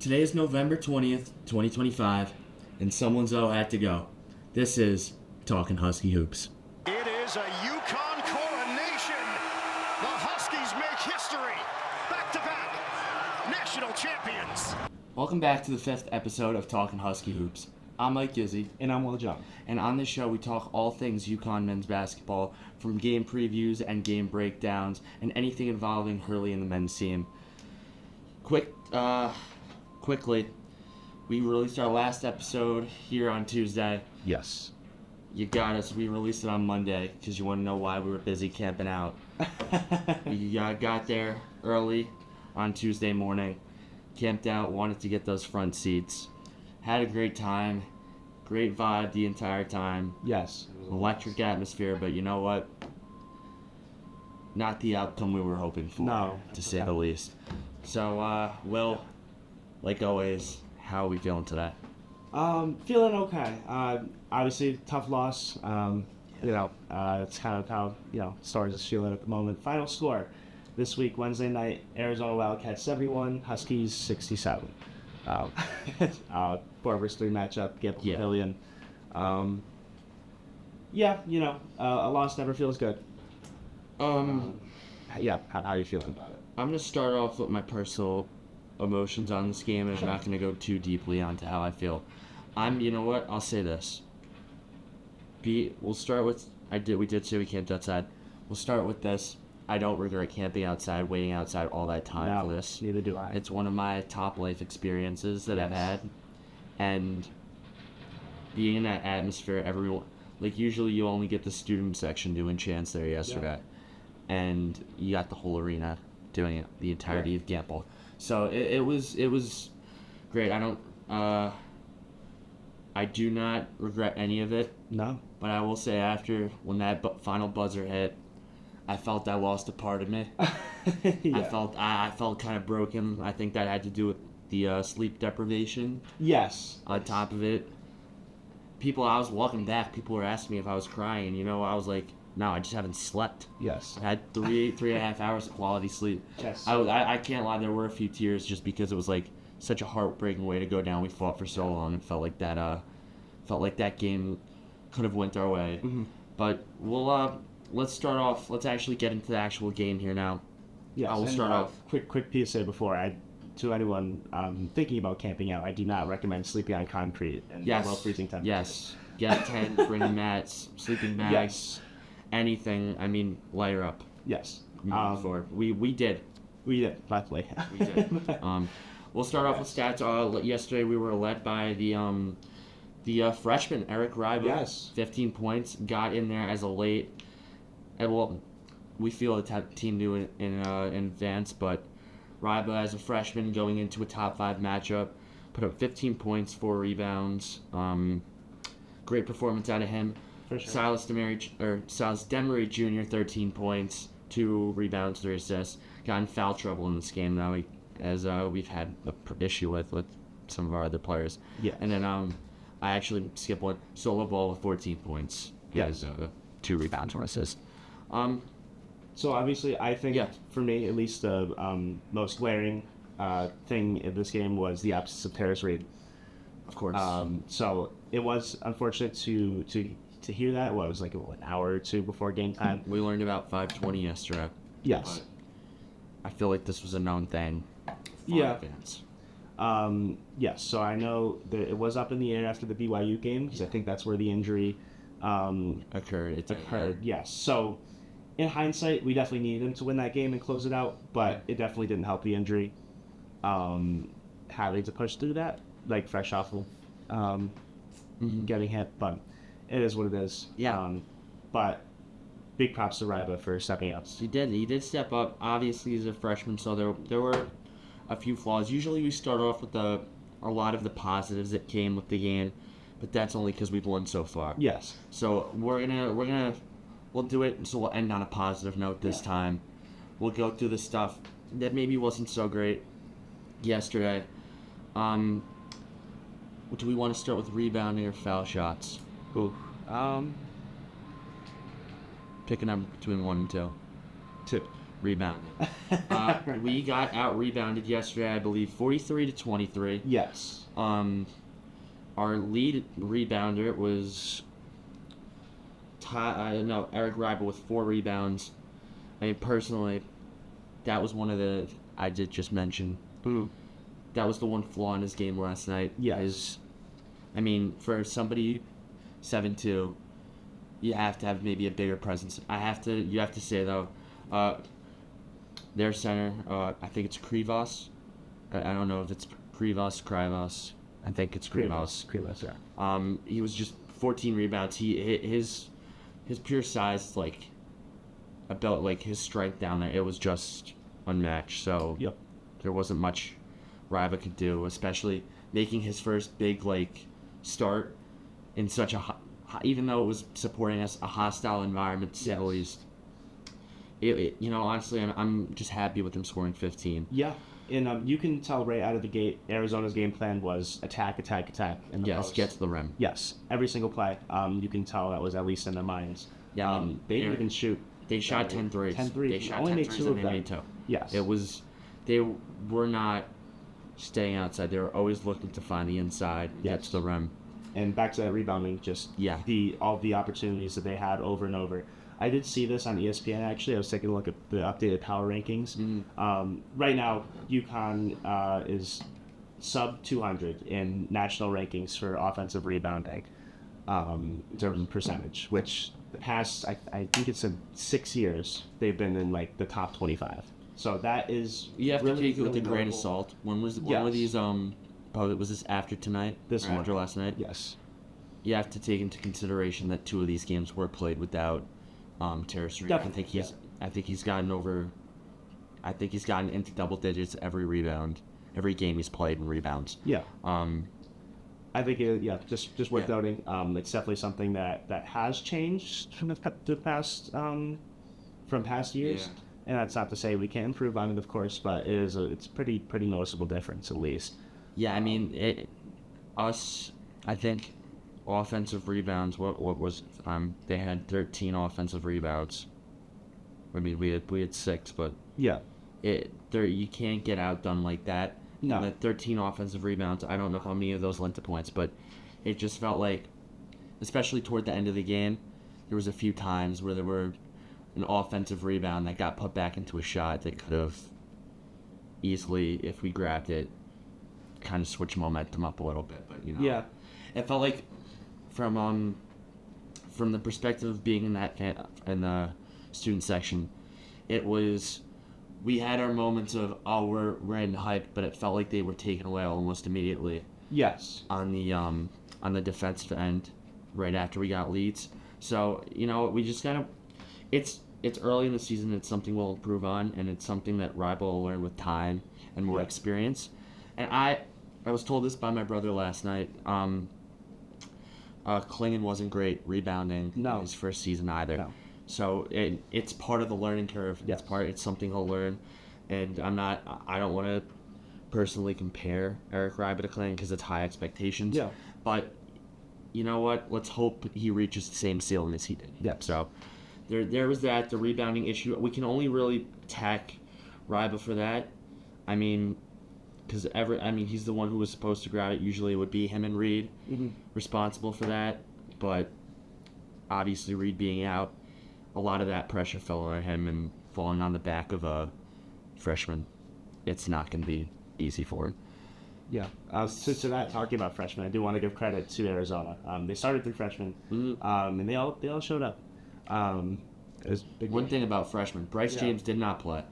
Today is November 20th, 2025, and someone's had to go. This is Talkin Husky Hoops. It is a Yukon coronation. The Huskies make history. Back-to-back national champions. Welcome back to the 5th episode of Talkin Husky Hoops. I'm Mike Gizzi. And I'm Jeong. And on this show, we talk all things Yukon men's basketball, from game previews and game breakdowns, and anything involving Hurley and the men's team. Quickly, we released our last episode here on Tuesday. Yes. You got us. We released it on Monday because you want to know why we were busy camping out. We got there early on Tuesday morning, camped out, wanted to get those front seats. Had a great time, great vibe the entire time. Yes. Electric atmosphere, but you know what? Not the outcome we were hoping for. No. To say the least. So, Will, like always, how are we feeling today? Feeling okay. Obviously, tough loss. It's kind of how, Stars is feeling at the moment. Final score this week, Wednesday night, Arizona Wildcats 71, Huskies 67. 4 vs 3 matchup, Gamble Pavilion. A loss never feels good. How are you feeling about it? I'm going to start off with my personal emotions on this game. I'm not going to go too deeply onto how I feel. You know what? I'll say this. We'll start with, we did say we camped outside. We'll start with this. I don't regret camping outside, waiting outside all that time for this. Neither do I. It's one of my top life experiences that I've had. And being in that atmosphere, everyone, usually you only get the student section doing chants there yesterday. Yeah. And you got the whole arena doing it the entirety of Gamble. So it was great. I do not regret any of it. No. But I will say when that final buzzer hit, I felt I lost a part of me. Yeah. I felt kind of broken. I think that had to do with the sleep deprivation. Yes. On top of it, I was walking back, people were asking me if I was crying. I was like, no, I just haven't slept. Yes. I had 3.5 hours of quality sleep. Yes. I can't lie, there were a few tears just because it was such a heartbreaking way to go down. We fought for so long and felt like that game could have went our way. Mm-hmm. But let's start off. Let's actually get into the actual game here now. Yes. We'll start off. Quick PSA before to anyone thinking about camping out, I do not recommend sleeping on concrete and below freezing temperatures. Yes. Get a tent, bring mats, sleeping bags. Yes. Anything. Layer up. Yes. We did. We did, luckily. We did. We'll start off with stats. Yesterday we were led by the freshman, Eric Ryba. Yes. 15 points. Got in there as a late. We feel the team knew in advance, but Ryba as a freshman going into a top 5 matchup, put up 15 points, 4 rebounds. Great performance out of him. For sure. Silas Demery Jr., 13 points, 2 rebounds, 3 assists. Got in foul trouble in this game now, as we've had an issue with some of our other players. Yeah. And then I actually skipped one. Solo ball with 14 points. Yes. 2 rebounds, 1 assist. So obviously, I think for me, at least the most glaring thing in this game was the absence of Terrace Reed. Of course. So it was unfortunate to hear that. It was an hour or two before game time. We learned about 5:20 yesterday. Yes. I feel like this was a known thing. Yes. So I know that it was up in the air after the BYU game because I think that's where the injury occurred. Yes. So in hindsight, we definitely needed him to win that game and close it out, but it definitely didn't help the injury. Having to push through that, fresh off of getting hit, but it is what it is. Yeah. But big props to Ryba for stepping up. He did step up. Obviously, he's a freshman, so there were a few flaws. Usually, we start off with a lot of the positives that came with the game, but that's only because we've won so far. Yes. So we'll do it. So we'll end on a positive note this time. We'll go through the stuff that maybe wasn't so great yesterday. Do we want to start with rebounding or foul shots? Ooh. Pick a number between 1 and 2. 2. Rebounding. We got out rebounded yesterday, I believe, 43-23. Yes. Our lead rebounder was Eric Riber with 4 rebounds. I mean, personally, that was one of the I did just mention. That was the one flaw in his game last night. Yes. I mean, for somebody 7'2", you have to have maybe a bigger presence. You have to say though, their center, I think it's Krivas. I don't know if it's Krivas. I think it's Krivas. Krivas, yeah. He was just 14 rebounds. His pure size, about his strength down there, it was just unmatched. So there wasn't much Riva could do, especially making his first big start in such a even though it was supporting us a hostile environment, to say the least. Honestly, I'm just happy with him scoring 15. Yeah. And you can tell right out of the gate, Arizona's game plan was attack. And Get to the rim. Yes, every single play. You can tell that was at least in their minds. Yeah, they didn't even shoot. They shot 10 threes. 10 threes. They shot only 10 made threes 2 and of they them. made 2. Yes. They were not staying outside. They were always looking to find the inside, get to the rim. And back to that rebounding, just all the opportunities that they had over and over. I did see this on ESPN, actually. I was taking a look at the updated power rankings. Right now, UConn is sub 200 in national rankings for offensive rebounding in terms of percentage, which the past, I think it's in 6 years, they've been in the top 25. So that is you have really, to take it with really a grain of notable. salt. When were these was this after tonight? After last night? Yes. You have to take into consideration that 2 of these games were played without Terrace Reed. I think he's gotten into double digits every game he's played in rebounds. Yeah. I think just worth noting. It's definitely something that has changed from the past from past years. Yeah. And that's not to say we can't improve on it, of course, but it's pretty noticeable difference at least. Yeah, I mean, I think offensive rebounds. What was they had 13 offensive rebounds. I mean, we had 6, but you can't get outdone like that. No. And the 13 offensive rebounds. I don't know how many of those led to points, but it just felt like, especially toward the end of the game, there was a few times where there were an offensive rebound that got put back into a shot that could have easily, if we grabbed it, kind of switched momentum up a little bit. But it felt like from the perspective of being in the student section, it was, we had our moments of we're in hype, but it felt like they were taken away almost immediately. Yes. On the defensive end, right after we got leads. So we just kind of, it's early in the season. It's something we'll improve on, and it's something that Rival will learn with time and more experience. And I was told this by my brother last night. Klingon wasn't great rebounding in his first season either. No. So it's part of the learning curve. Yes. It's something he'll learn, and I don't want to personally compare Eric Riber to Klingon because it's high expectations. Yeah. But you know what? Let's hope he reaches the same ceiling as he did. Yep. So there was the rebounding issue. We can only really attack Riber for that. I mean, because he's the one who was supposed to grab it. Usually it would be him and Reed responsible for that. But obviously Reed being out, a lot of that pressure fell on him, and falling on the back of a freshman, it's not going to be easy for him. Yeah. To that, talking about freshmen, I do want to give credit to Arizona. They started 3 freshmen, and they all showed up. One thing about freshmen, Bryce James did not play.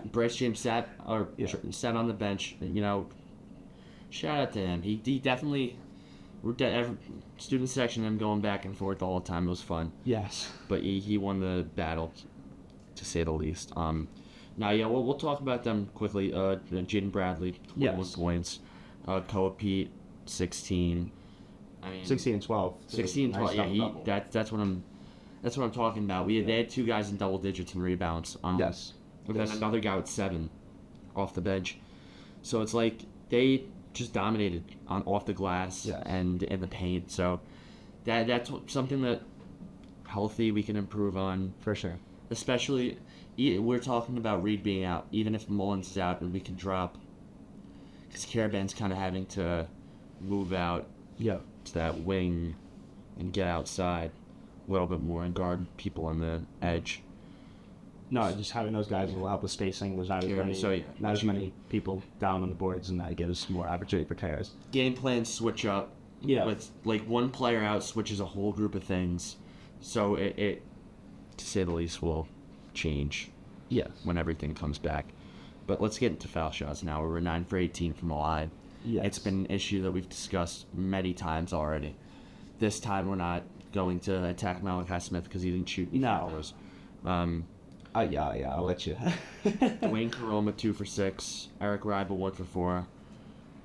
Bryce James sat on the bench. Shout out to him. He definitely. Student section, him going back and forth all the time. It was fun. Yes. But he won the battle, to say the least. We'll talk about them quickly. Jaden Bradley, 21 points. Koa Pete, 16. 16 and 12. 16 and 12. Yeah, that's what I'm talking about. They had 2 guys in double digits in rebounds. Yes. And then another guy with 7 off the bench. So it's like they just dominated off the glass and in the paint. So that's something that healthy we can improve on. For sure. especially we're talking about Reed being out. Even if Mullins is out, and we can drop, because Caravan's kind of having to move out Yeah. to that wing and get outside a little bit more and guard people on the edge. No, just having those guys will help with spacing. There's not as Yeah, many, so, yeah. not as many people down on the boards, and that gives more opportunity for chaos. Game plans switch up. Yeah. With like one player out switches a whole group of things, so it to say the least will change Yes. when everything comes back. But let's get into foul shots now. We're 9 for 18 from the line. Yes. It's been an issue that we've discussed many times already. This time we're not going to attack Malachi Smith because he didn't shoot any No. fouls. Yeah, I'll let you. Dwayne Caroma 2 for 6. Eric Riba 1 for 4.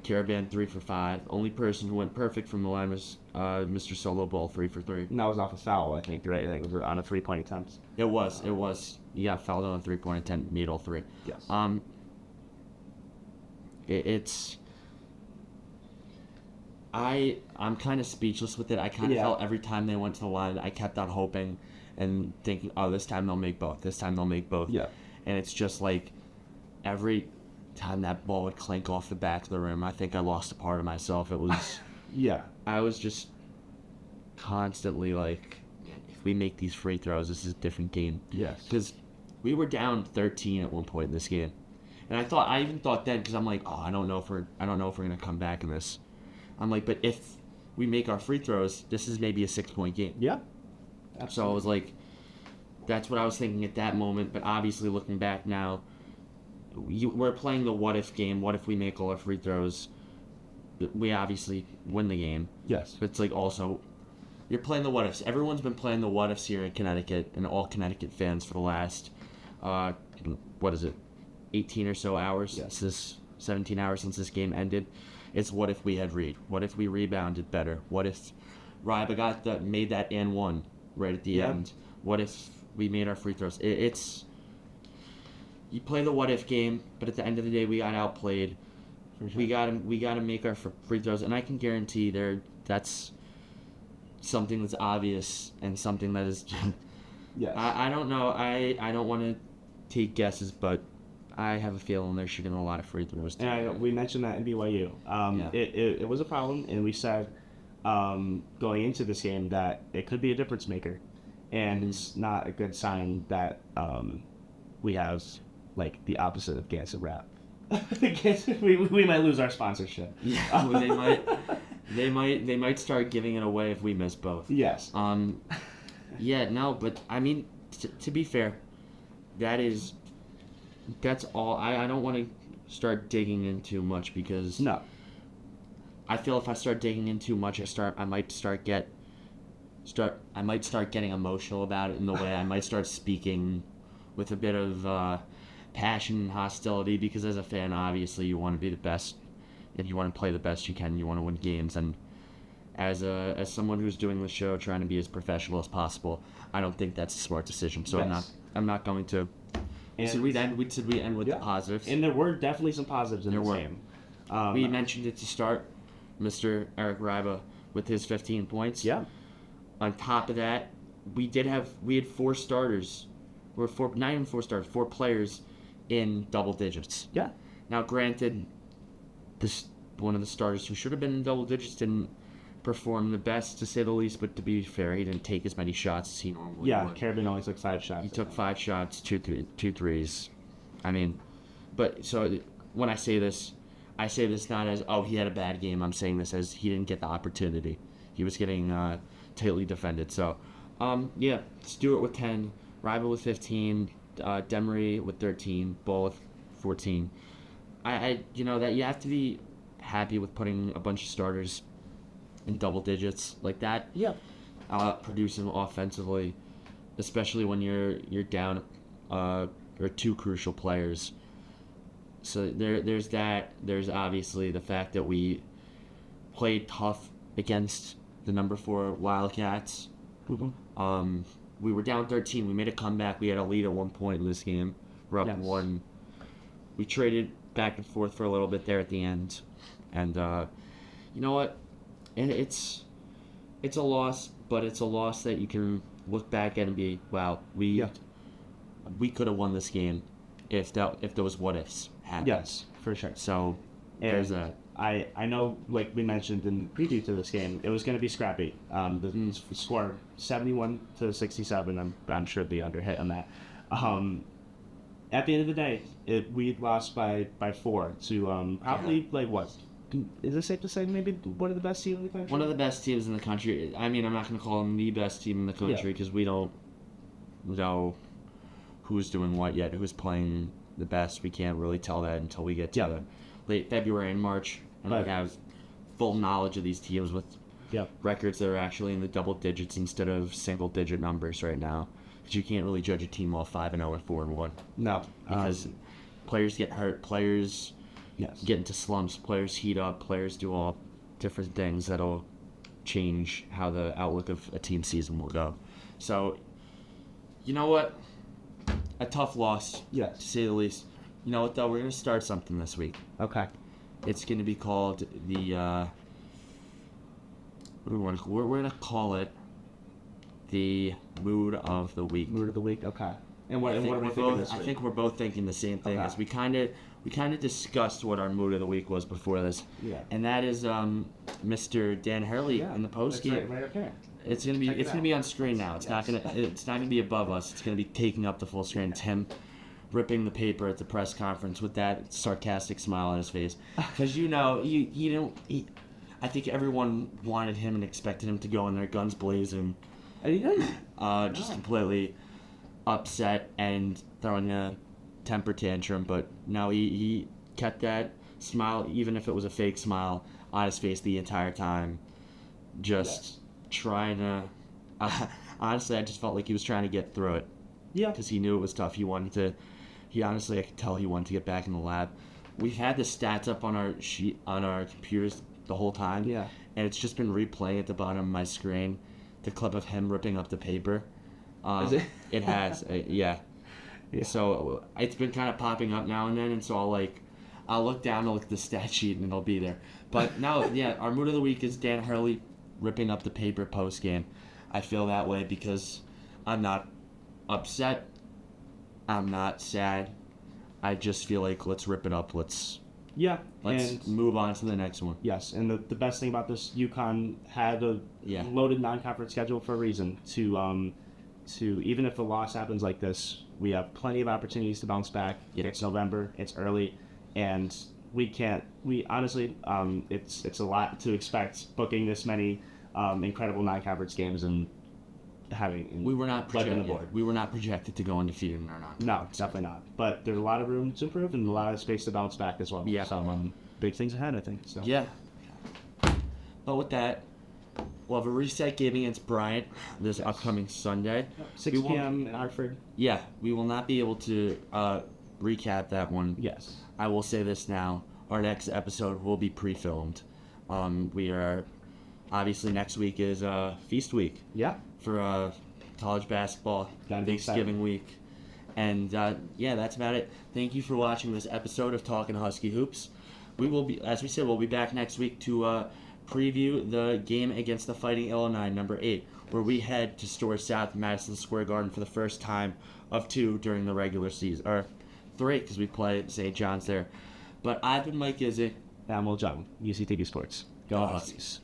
Caravan 3 for 5. Only person who went perfect from the line was Mr. Solo Ball 3 for 3. And that was off a foul, I think, right? I think it was on a 3-point attempt. It was. He got fouled on a 3-point attempt, made all 3. Yes. It's. I'm kind of speechless with it. I kind of Yeah. felt every time they went to the line, I kept on hoping and thinking, oh, this time they'll make both. This time they'll make both. Yeah. And it's just like every time that ball would clank off the back of the rim, I think I lost a part of myself. It was. Yeah. I was just constantly like, if we make these free throws, this is a different game. Yes. Because we were down 13 at one point in this game, and I even thought then, because I'm like, oh, I don't know if we're gonna come back in this. I'm like, but if we make our free throws, this is maybe a 6-point game. Yeah. So I was like, that's what I was thinking at that moment. But obviously, looking back now, we're playing the what if game. What if we make all our free throws? We obviously win the game. Yes. But it's like also, you're playing the what ifs. Everyone's been playing the what ifs here in Connecticut, and all Connecticut fans for the last, 18 or so hours? Yes. 17 hours since this game ended. It's what if we had Reed? What if we rebounded better? What if Ryba made that and one right at the end? What if we made our free throws? It's you play the what if game, but at the end of the day, we got outplayed. For sure. We gotta make our free throws, and I can guarantee that's something that's obvious and something that is. Yes. I don't know. I don't want to take guesses, but I have a feeling they're shooting a lot of free throws. And we mentioned that in BYU. It was a problem, and we said going into this game that it could be a difference maker, and it's not a good sign that we have like the opposite of Gas and Rap. we might lose our sponsorship. Yeah, they might start giving it away if we miss both. Yes. Yeah, no, but I mean, to be fair, that's all. I don't want to start digging in too much because No. I feel if I start digging in too much, I might start getting emotional about it in the way I might start speaking with a bit of passion and hostility, because as a fan, obviously you want to be the best and you want to play the best you can. You want to win games, and as someone who's doing the show, trying to be as professional as possible, I don't think that's a smart decision. So Yes. I'm not going to. Should we end with the positives? And there were definitely some positives in this game. We mentioned it to start, Mr. Eric Riba with his 15 points. Yeah. On top of that, we had 4 starters, or not even 4 starters, 4 players in double digits. Yeah. Now, granted, one of the starters who should have been in double digits didn't perform the best, to say the least, but to be fair, he didn't take as many shots as he normally would. Carabin only took 5 shots. He took 5 shots, 2 threes. I mean, but so when I say this not as, oh, he had a bad game. I'm saying this as he didn't get the opportunity. He was getting tightly defended. So, Stewart with 10, Rival with 15, Demery with 13, Ball with 14. That you have to be happy with putting a bunch of starters in double digits like that. Yeah. Producing offensively, especially when you're down or 2 crucial players. So there's that. There's obviously the fact that we played tough against the number 4 Wildcats. Mm-hmm. We were down 13. We made a comeback. We had a lead at one point in this game. We're up Yes. 1. We traded back and forth for a little bit there at the end, and you know what? And it's a loss, but it's a loss that you can look back at and be, wow, we we could have won this game if those what ifs happened. Yes, for sure. So And there's that. I know, like we mentioned in the preview to this game, it was going to be scrappy. The score 71-67. I'm sure the under hit on that. At the end of the day, we lost by 4 to probably like what? Is it safe to say maybe one of the best teams in the country? One of the best teams in the country. I mean, I'm not going to call them the best team in the country because we don't know who's doing what yet, who's playing the best. We can't really tell that until we get to late February and March, and we have full knowledge of these teams with records that are actually in the double digits instead of single digit numbers right now. Because you can't really judge a team all 5-0 and 4-1. No, because players get hurt, players get into slumps, players heat up, players do all different things that'll change how the outlook of a team season will go. So, you know what? A tough loss, to say the least. You know what, though? We're going to start something this week. Okay. It's going to be called the, we're going to call it the Mood of the Week. Mood of the Week, okay. And what are we thinking this week? I think we're both thinking the same thing. As we kind of discussed what our Mood of the Week was before this. Yeah. And that is Mr. Dan Hurley in the post game. Right up here. It's gonna be on screen now. It's not gonna be above us. It's gonna be taking up the full screen. It's him ripping the paper at the press conference with that sarcastic smile on his face. Because I think everyone wanted him and expected him to go in there guns blazing. And he didn't. Just completely upset and throwing a temper tantrum. But no, he kept that smile, even if it was a fake smile, on his face the entire time. Just trying to... honestly, I just felt like he was trying to get through it. Yeah. Because he knew it was tough. I could tell he wanted to get back in the lab. We've had the stats up on our sheet, on our computers the whole time. Yeah. And it's just been replaying at the bottom of my screen, the clip of him ripping up the paper. Is it? It has, yeah. So it's been kind of popping up now and then, and so I'll look down and look at the stat sheet and it'll be there. But now, our Mood of the Week is Dan Hurley ripping up the paper post game. I feel that way because I'm not upset. I'm not sad. I just feel like let's rip it up. Let's move on to the next one. Yes, and the best thing about this, UConn had a loaded non-conference schedule for a reason. To even if a loss happens like this, we have plenty of opportunities to bounce back. It's November. It's early, and we can't. We honestly, it's a lot to expect booking this many incredible non-conference games and having. We were not projected to go undefeated or not. No, definitely not. But there's a lot of room to improve and a lot of space to bounce back as well. Yeah. So big things ahead, I think. So. Yeah. But with that, we'll have a reset game against Bryant this upcoming Sunday. 6 p.m. in Hartford. Yeah, we will not be able to recap that one. Yes. I will say this now. Our next episode will be pre-filmed. We are... Obviously, next week is Feast Week. Yeah. For college basketball, Thanksgiving week. And, that's about it. Thank you for watching this episode of Talkin Husky Hoops. We will be, as we said, we'll be back next week to preview the game against the Fighting Illini, number 8, where we head to Store South Madison Square Garden for the first time of 2 during the regular season. Or 3, because we play at St. John's there. But I've been Mike Gizzi. And I'm Jeong, UCTV Sports. Go Huskies.